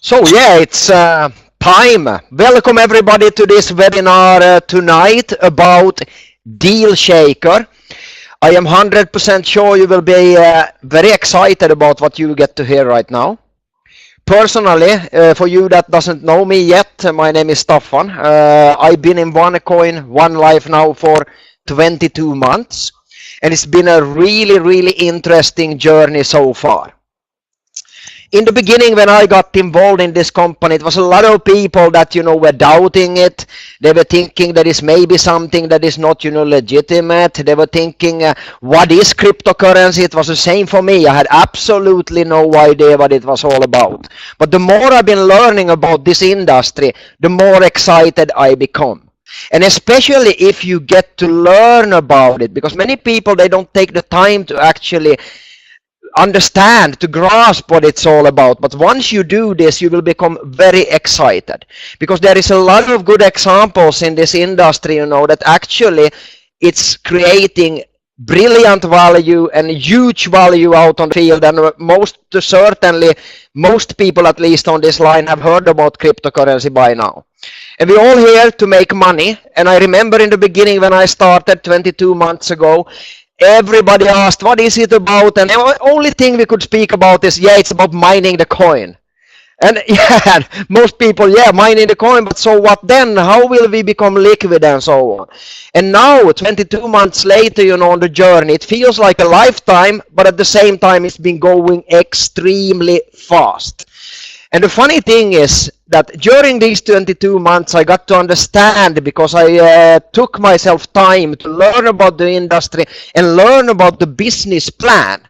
So yeah, it's time. Welcome everybody to this webinar tonight about DealShaker. I am 100% sure you will be very excited about what you get to hear right now. Personally, for you that doesn't know me yet, my name is Staffan. I've been in OneCoin, One Life now for 22 months, and it's been a really interesting journey so far. In the beginning, when I got involved in this company, it was a lot of people that, were doubting it. They were thinking that it's maybe something that is not, legitimate. They were thinking, what is cryptocurrency? It was the same for me. I had absolutely no idea what it was all about. But the more I've been learning about this industry, the more excited I become. And especially if you get to learn about it, because many people, they don't take the time to actually understand, to grasp what it's all about. But once you do this, you will become very excited, because there is a lot of good examples in this industry, that actually it's creating brilliant value and huge value out on the field. And most people, at least on this line, have heard about cryptocurrency by now. And we're all here to make money. And I remember in the beginning when I started 22 months ago, everybody asked, what is it about? And the only thing we could speak about is, it's about mining the coin. And most people, mining the coin, but so what then? How will we become liquid and so on? And now, 22 months later, on the journey, it feels like a lifetime, but at the same time, it's been going extremely fast. And the funny thing is that during these 22 months, I got to understand, because I took myself time to learn about the industry and learn about the business plan.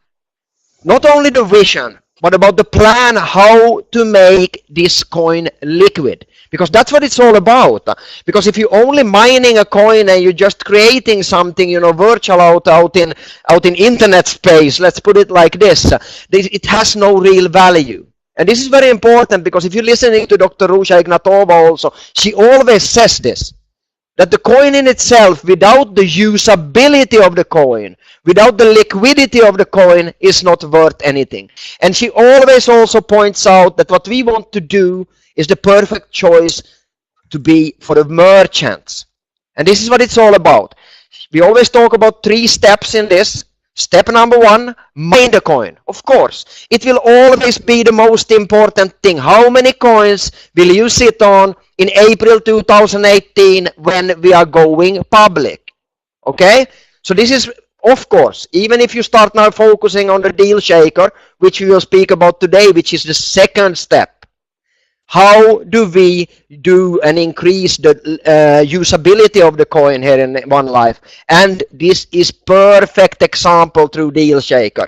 Not only the vision, but about the plan how to make this coin liquid. Because that's what it's all about. Because if you're only mining a coin and you're just creating something, virtual out in internet space, let's put it like this, it has no real value. And this is very important, because if you're listening to Dr. Rusha Ignatova also, she always says this, that the coin in itself, without the usability of the coin, without the liquidity of the coin, is not worth anything. And she always also points out that what we want to do is the perfect choice to be for the merchants. And this is what it's all about. We always talk about 3 steps in this. Step number 1, mine the coin. Of course, it will always be the most important thing. How many coins will you sit on in April 2018 when we are going public? Okay? So this is, of course, even if you start now focusing on the DealShaker, which we will speak about today, which is the second step. How do we do and increase the usability of the coin here in One Life? And this is perfect example through DealShaker.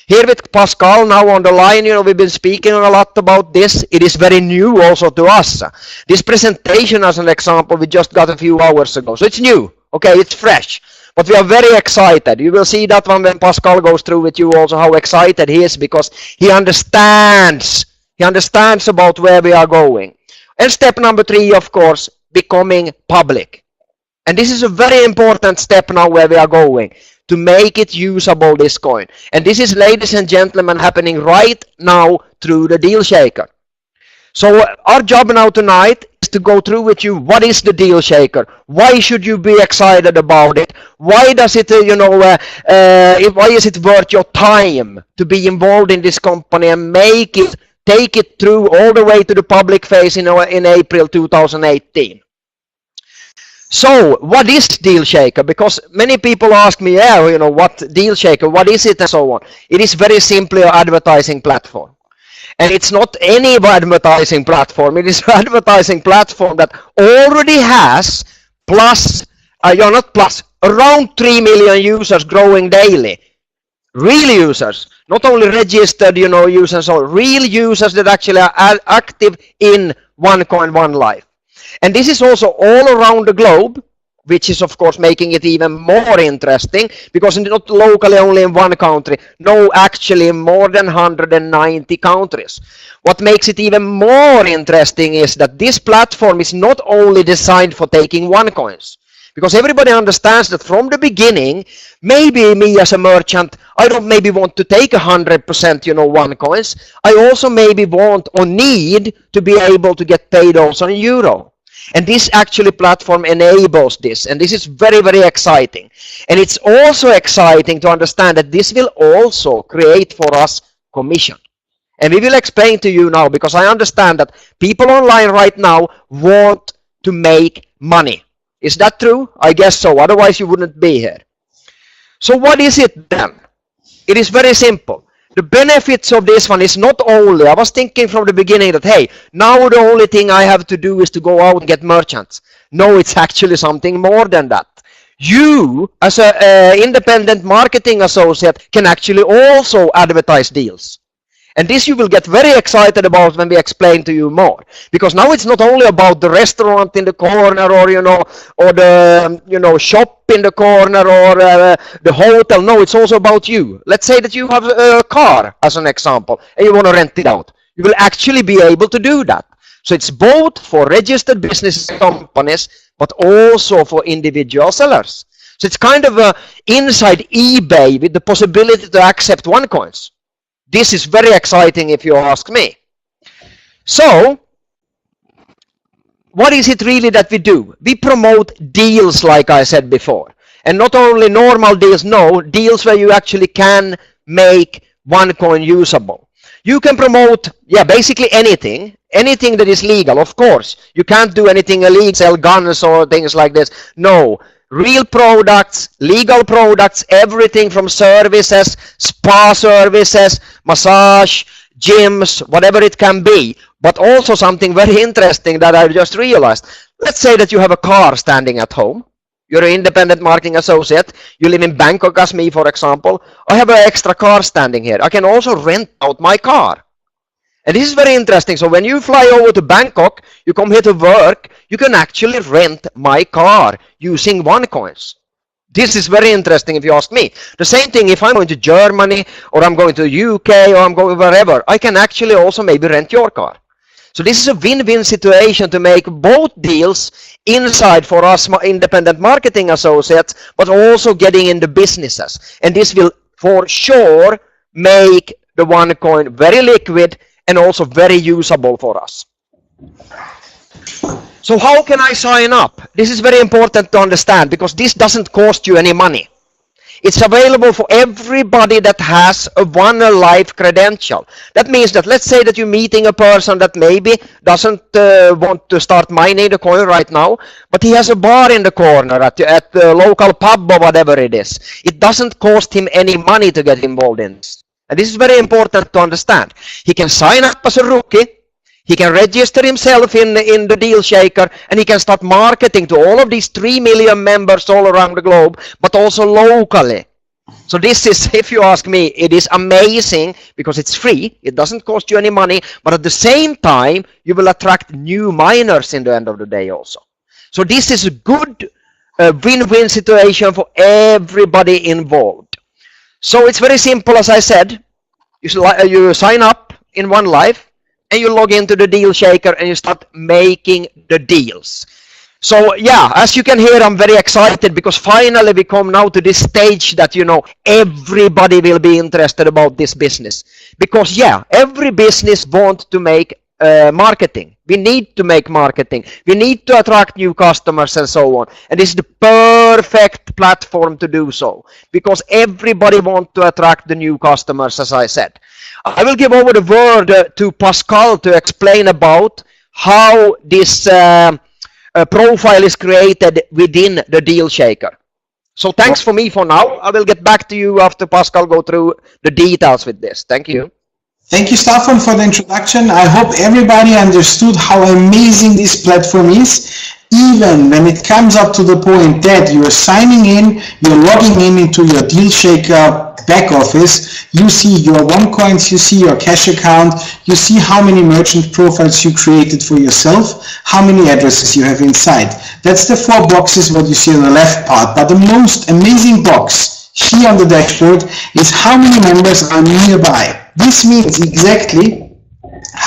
Here with Pascal now on the line, we've been speaking a lot about this. It is very new also to us. This presentation as an example, we just got a few hours ago. So it's new, okay, it's fresh. But we are very excited. You will see that one when Pascal goes through with you also, how excited he is, because he understands. He understands about where we are going. And step number 3, of course, becoming public. And this is a very important step now where we are going, to make it usable, this coin. And this is, ladies and gentlemen, happening right now through the DealShaker. So our job now tonight is to go through with you, what is the DealShaker? Why should you be excited about it? Why does it, why is it worth your time to be involved in this company and take it through all the way to the public phase in April 2018. So what is DealShaker? Because many people ask me, what DealShaker, what is it and so on. It is very simply an advertising platform. And it's not any advertising platform. It is an advertising platform that already has around 3 million users growing daily. Real users, not only registered, users, or real users that actually are active in OneCoin, One Life. And this is also all around the globe, which is of course making it even more interesting, because it's not locally only in one country. No, actually in more than 190 countries. What makes it even more interesting is that this platform is not only designed for taking OneCoins. Because everybody understands that from the beginning, maybe me as a merchant, I don't maybe want to take 100%, you know, OneCoins. I also maybe want or need to be able to get paid also in euro. And this actually platform enables this, and this is very, very exciting. And it's also exciting to understand that this will also create for us commission. And we will explain to you now, because I understand that people online right now want to make money. Is that true? I guess so, otherwise you wouldn't be here. So what is it then? It is very simple. The benefits of this one is not only, I was thinking from the beginning that, hey, now the only thing I have to do is to go out and get merchants. No, it's actually something more than that. You, as an independent marketing associate, can actually also advertise deals. And this you will get very excited about when we explain to you more. Because now it's not only about the restaurant in the corner, or, you know, or the, you know, shop in the corner, or the hotel. No, it's also about you. Let's say that you have a car, as an example, and you want to rent it out. You will actually be able to do that. So it's both for registered business companies, but also for individual sellers. So it's kind of inside eBay with the possibility to accept OneCoins. This is very exciting if you ask me. So, what is it really that we do? We promote deals, like I said before. And not only normal deals, no, deals where you actually can make OneCoin usable. You can promote, yeah, basically anything. Anything that is legal, of course. You can't do anything illegal, sell guns or things like this. No. Real products, legal products, everything from services, spa services, massage, gyms, whatever it can be. But also something very interesting that I just realized. Let's say that you have a car standing at home. You're an independent marketing associate. You live in Bangkok as me, for example. I have an extra car standing here. I can also rent out my car. And this is very interesting. So when you fly over to Bangkok, you come here to work, you can actually rent my car using OneCoins. This is very interesting if you ask me. The same thing if I'm going to Germany, or I'm going to the UK, or I'm going wherever. I can actually also maybe rent your car. So this is a win-win situation to make both deals inside for us independent marketing associates, but also getting into businesses. And this will for sure make the OneCoin very liquid and also very usable for us. So how can I sign up? This is very important to understand, because this doesn't cost you any money. It's available for everybody that has a OneLife credential. That means that, let's say that you're meeting a person that maybe doesn't want to start mining the coin right now, but he has a bar in the corner at the local pub or whatever it is. It doesn't cost him any money to get involved in this. And this is very important to understand. He can sign up as a rookie, he can register himself in the DealShaker, and he can start marketing to all of these 3 million members all around the globe, but also locally. So this is, if you ask me, it is amazing because it's free, it doesn't cost you any money, but at the same time, you will attract new miners in the end of the day also. So this is a good win-win situation for everybody involved. So it's very simple, as I said. You sign up in OneLife, and you log into the DealShaker, and you start making the deals. So yeah, as you can hear, I'm very excited because finally we come now to this stage that, you know, everybody will be interested about this business. Because yeah, every business wants to make marketing. We need to make marketing. We need to attract new customers and so on. And this is the perfect platform to do so, because everybody wants to attract the new customers, as I said. I will give over the word to Pascal to explain about how this profile is created within the DealShaker. So thanks for me for now. I will get back to you after Pascal go through the details with this. Thank you. Thank you, Staffan, for the introduction. I hope everybody understood how amazing this platform is. Even when it comes up to the point that you're signing in, you're logging in into your DealShaker back office, you see your OneCoins, you see your cash account, you see how many merchant profiles you created for yourself, how many addresses you have inside. That's the 4 boxes what you see on the left part. But the most amazing box here on the dashboard is how many members are nearby. This means exactly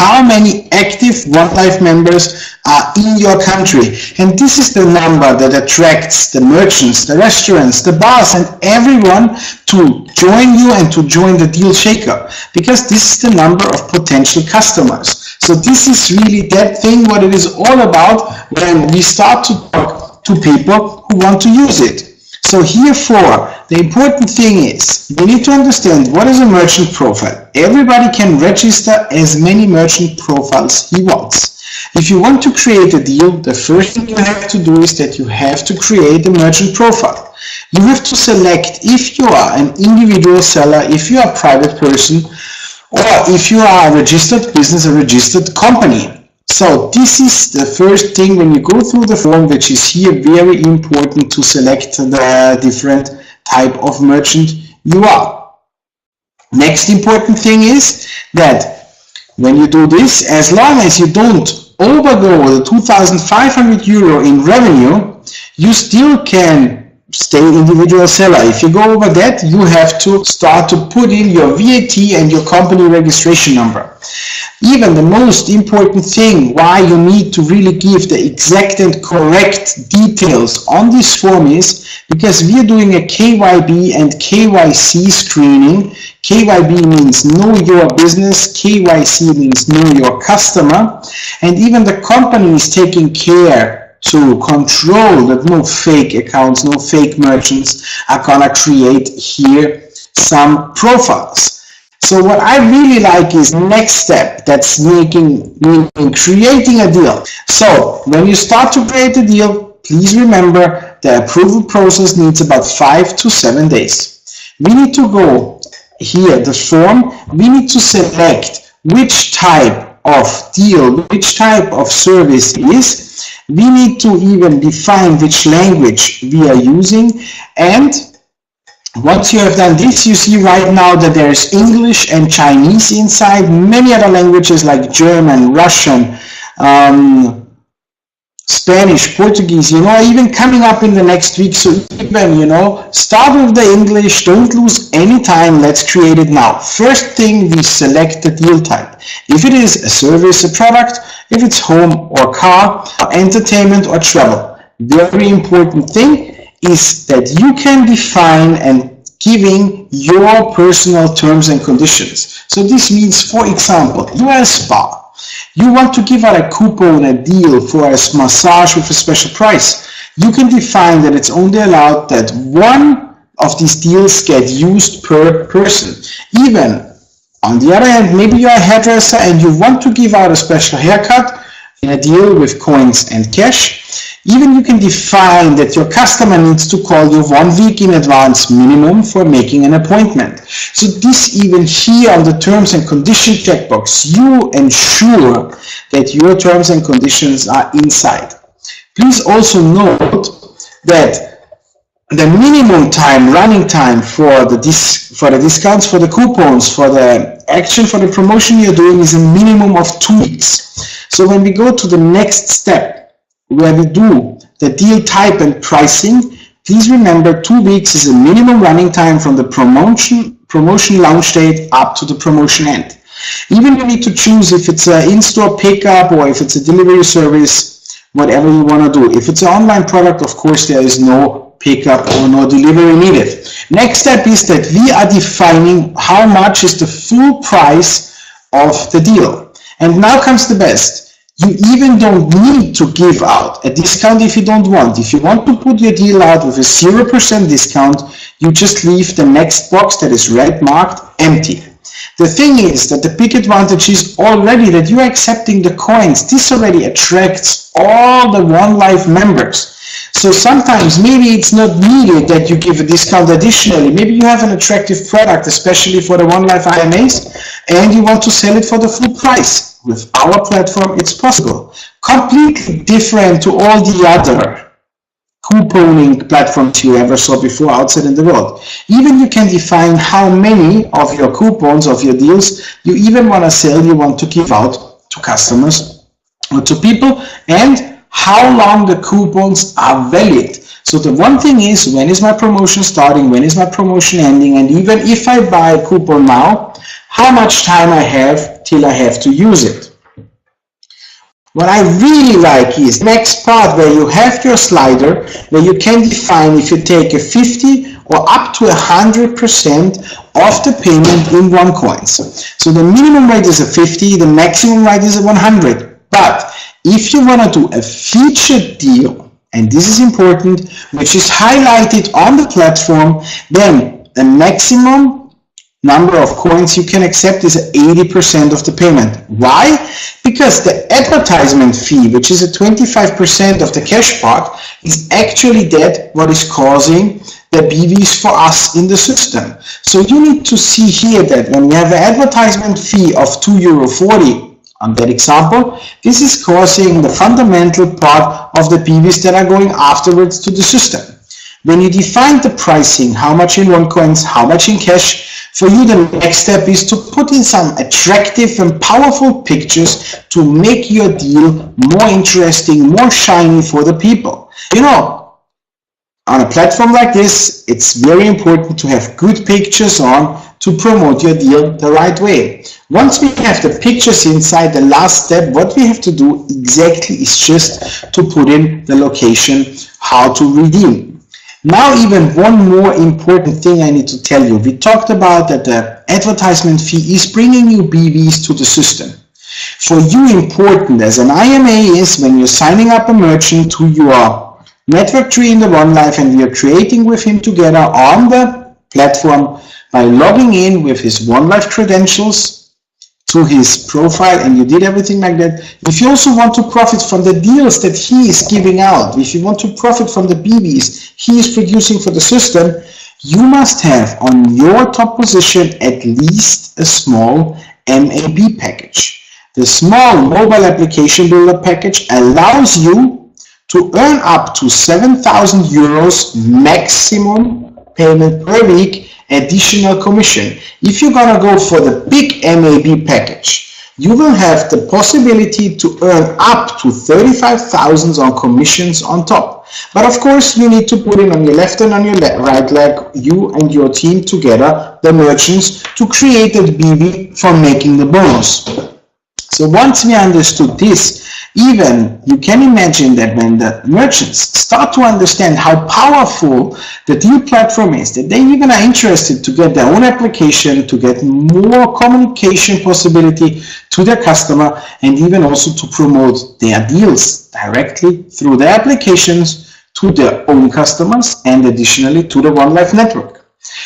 how many active One Life members are in your country. And this is the number that attracts the merchants, the restaurants, the bars, and everyone to join you and to join the DealShaker, because this is the number of potential customers. So this is really that thing what it is all about when we start to talk to people who want to use it. So herefore, the important thing is, we need to understand what is a merchant profile. Everybody can register as many merchant profiles he wants. If you want to create a deal, the first thing you have to do is that you have to create a merchant profile. You have to select if you are an individual seller, if you are a private person, or if you are a registered business, a registered company. So this is the first thing when you go through the form, which is here very important to select the different type of merchant you are. Next important thing is that when you do this, as long as you don't overgo the 2,500 euro in revenue, you still can stay individual seller. If you go over that, you have to start to put in your VAT and your company registration number. Even the most important thing why you need to really give the exact and correct details on this form is because we are doing a KYB and KYC screening. KYB means know your business, KYC means know your customer, and even the company is taking care to control that no fake accounts, no fake merchants are gonna create here some profiles. So what I really like is next step, that's creating a deal. So when you start to create a deal, please remember the approval process needs about 5 to 7 days. We need to go here, the form, we need to select which type of deal, which type of service is. We need to even define which language we are using, and once you have done this, you see right now that there's English and Chinese inside, many other languages like German, Russian, Spanish, Portuguese, even coming up in the next week. So even, start with the English, don't lose any time, let's create it now. First thing, we select the deal type. If it is a service, a product, if it's home or car, or entertainment or travel. Very important thing is that you can define and giving your personal terms and conditions. So this means, for example, you are a spa. You want to give out a coupon, a deal for a massage with a special price. You can define that it's only allowed that one of these deals get used per person. Even on the other hand, maybe you're a hairdresser and you want to give out a special haircut in a deal with coins and cash. Even you can define that your customer needs to call you 1 week in advance minimum for making an appointment. So this even here on the terms and condition checkbox, you ensure that your terms and conditions are inside. Please also note that the minimum time, running time for the discounts, for the coupons, for the action, for the promotion you're doing is a minimum of 2 weeks. So when we go to the next step, where we do the deal type and pricing, please remember 2 weeks is a minimum running time from the promotion launch date up to the promotion end. Even you need to choose if it's an in-store pickup or if it's a delivery service, whatever you want to do. If it's an online product, of course, there is no pickup or no delivery needed. Next step is that we are defining how much is the full price of the deal. And now comes the best. You even don't need to give out a discount if you don't want. If you want to put your deal out with a 0% discount, you just leave the next box that is red marked empty. The thing is that the big advantage is already that you are accepting the coins. This already attracts all the One Life members. So sometimes maybe it's not needed that you give a discount additionally. Maybe you have an attractive product, especially for the One Life IMAs, and you want to sell it for the full price. With our platform, it's possible. Completely different to all the other couponing platforms you ever saw before outside in the world. Even you can define how many of your coupons, of your deals, you even want to sell, you want to give out to customers or to people, and how long the coupons are valid. So the one thing is, when is my promotion starting, when is my promotion ending, and even if I buy a coupon now, how much time I have till I have to use it. What I really like is the next part where you have your slider where you can define if you take a 50 or up to 100% of the payment in OneCoins. So the minimum rate is a 50, the maximum rate is a 100. But if you want to do a featured deal, and this is important, which is highlighted on the platform, then the maximum number of coins you can accept is 80% of the payment. Why? Because the advertisement fee, which is a 25% of the cash part, is actually that what is causing the BVs for us in the system. So you need to see here that when you have an advertisement fee of €2.40 on that example, this is causing the fundamental part of the BVs that are going afterwards to the system. When you define the pricing, how much in OneCoins, how much in cash, for you the next step is to put in some attractive and powerful pictures to make your deal more interesting, more shiny for the people. You know, on a platform like this, it's very important to have good pictures on to promote your deal the right way. Once we have the pictures inside, the last step, what we have to do exactly is just to put in the location, how to redeem. Now, even one more important thing I need to tell you. We talked about that the advertisement fee is bringing you BVs to the system. For you, important as an IMA is when you're signing up a merchant to your network tree in the OneLife and you're creating with him together on the platform by logging in with his OneLife credentials to his profile, and you did everything like that. If you also want to profit from the deals that he is giving out, if you want to profit from the BVs he is producing for the system, you must have on your top position at least a small MAB package. The small mobile application builder package allows you to earn up to €7,000 maximum payment per week additional commission. If you're gonna go for the big MAB package, you will have the possibility to earn up to 35,000 on commissions on top. But of course, you need to put in on your left and on your right leg, you and your team together, the merchants, to create that BV for making the bonus. So once we understood this, even you can imagine that when the merchants start to understand how powerful the deal platform is, that they even are interested to get their own application, to get more communication possibility to their customer, and even also to promote their deals directly through their applications to their own customers and additionally to the OneLife network.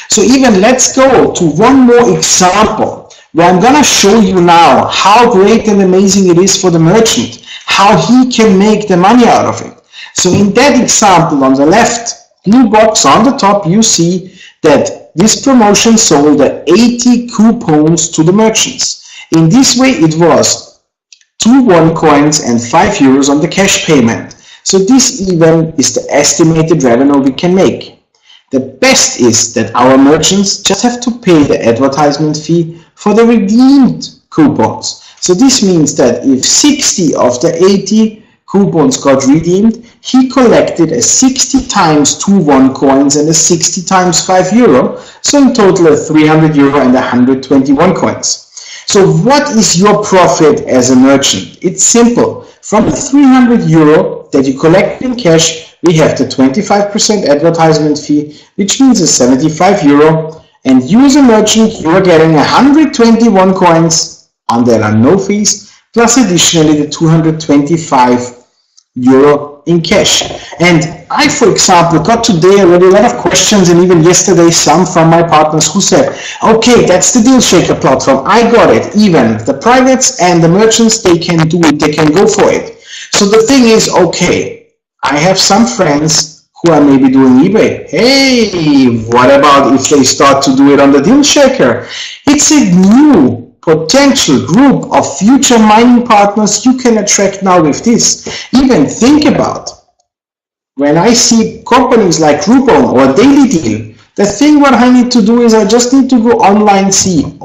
So even let's go to one more example where I'm going to show you now how great and amazing it is for the merchant, how he can make the money out of it. So in that example on the left blue box on the top, you see that this promotion sold 80 coupons to the merchants. In this way, it was 2 OneCoins and €5 on the cash payment. So this even is the estimated revenue we can make. The best is that our merchants just have to pay the advertisement fee for the redeemed coupons. So this means that if 60 of the 80 coupons got redeemed, he collected a 60 times 2 OneCoins and a 60 times €5. So in total a €300 and 120 OneCoins. So what is your profit as a merchant? It's simple. From the €300 that you collect in cash, we have the 25% advertisement fee, which means a €75. And you as a merchant, you are getting 120 OneCoins, and there are no fees, plus additionally the €225 in cash. And I, for example, got today already a lot of questions, and even yesterday some from my partners who said, okay, that's the DealShaker platform, I got it. Even the privates and the merchants, they can do it, they can go for it. So the thing is, okay, I have some friends who are maybe doing eBay. Hey, what about if they start to do it on the DealShaker? It's a new potential group of future mining partners you can attract now with this. Even think about when I see companies like Groupon or Daily Deal, the thing what I need to do is I just need to go online, see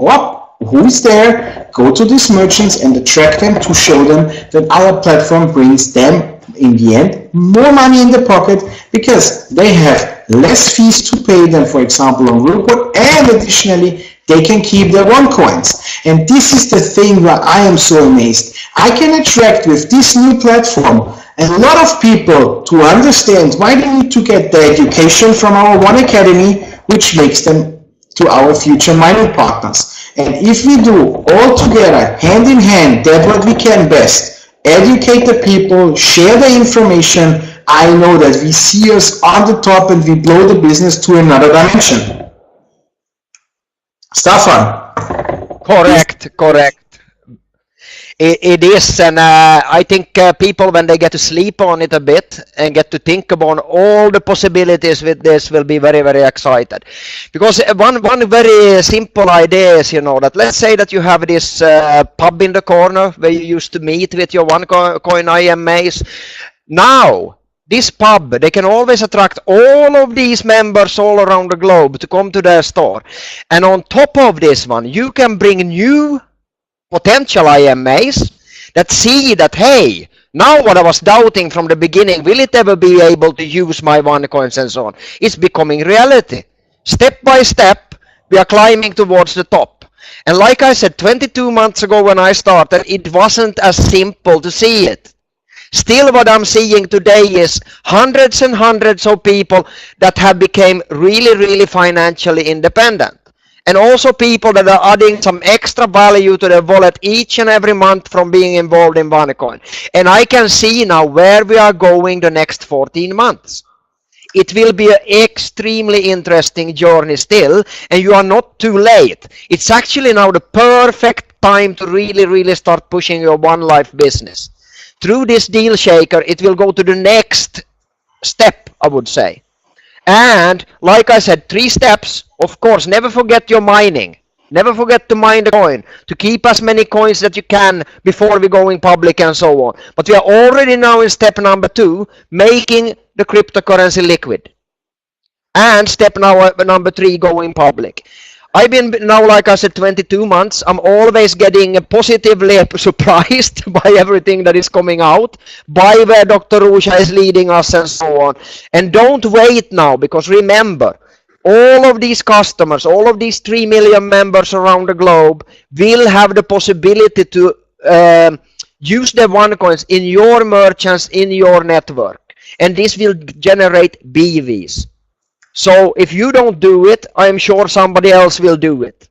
who's there, go to these merchants and attract them to show them that our platform brings them in the end more money in the pocket because they have less fees to pay than, for example, on Groupon, and additionally they can keep their OneCoins. And this is the thing where I am so amazed. I can attract with this new platform a lot of people to understand why they need to get the education from our One Academy, which makes them to our future mining partners. And if we do all together, hand in hand, that what we can best, educate the people, share the information, I know that we see us on the top and we blow the business to another dimension. Staffan. Correct. It is, and I think people, when they get to sleep on it a bit and get to think about all the possibilities with this, will be very, very excited. Because one very simple idea is, that let's say that you have this pub in the corner where you used to meet with your OneCoin IMAs. Now, this pub, they can always attract all of these members all around the globe to come to their store. And on top of this one, you can bring new potential IMAs that see that, hey, now what I was doubting from the beginning, will it ever be able to use my OneCoins and so on? It's becoming reality. Step by step, we are climbing towards the top. And like I said, 22 months ago when I started, it wasn't as simple to see it. Still, what I'm seeing today is hundreds and hundreds of people that have become really, really financially independent. And also people that are adding some extra value to their wallet each and every month from being involved in OneCoin. And I can see now where we are going the next 14 months. It will be an extremely interesting journey still, and you are not too late. It's actually now the perfect time to really, really start pushing your One Life business. Through this DealShaker, it will go to the next step, I would say. And like I said, 3 steps. Of course, never forget your mining. Never forget to mine the coin, to keep as many coins that you can before we going public and so on. But we are already now in step number 2, making the cryptocurrency liquid. And step number 3, going public. I've been now, like I said, 22 months. I'm always getting positively surprised by everything that is coming out, by where Dr. Rusha is leading us and so on. And don't wait now, because remember, all of these customers, all of these 3 million members around the globe will have the possibility to use the OneCoins in your merchants, in your network. And this will generate BVs. So if you don't do it, I'm sure somebody else will do it.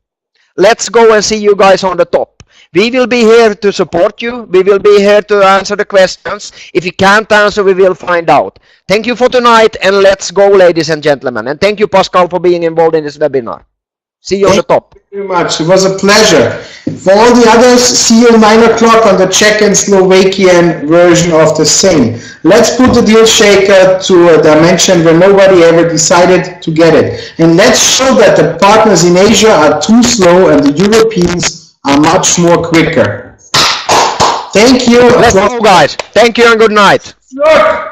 Let's go and see you guys on the top. We will be here to support you. We will be here to answer the questions. If you can't answer, we will find out. Thank you for tonight, and let's go, ladies and gentlemen. And thank you, Pascal, for being involved in this webinar. See you on the top. Thank you very much. It was a pleasure. For all the others, see you 9 o'clock on the Czech and Slovakian version of the same. Let's put the DealShaker to a dimension where nobody ever decided to get it. And let's show that the partners in Asia are too slow and the Europeans are much more quicker. Thank you. Let's go, guys. Thank you and good night. Sure.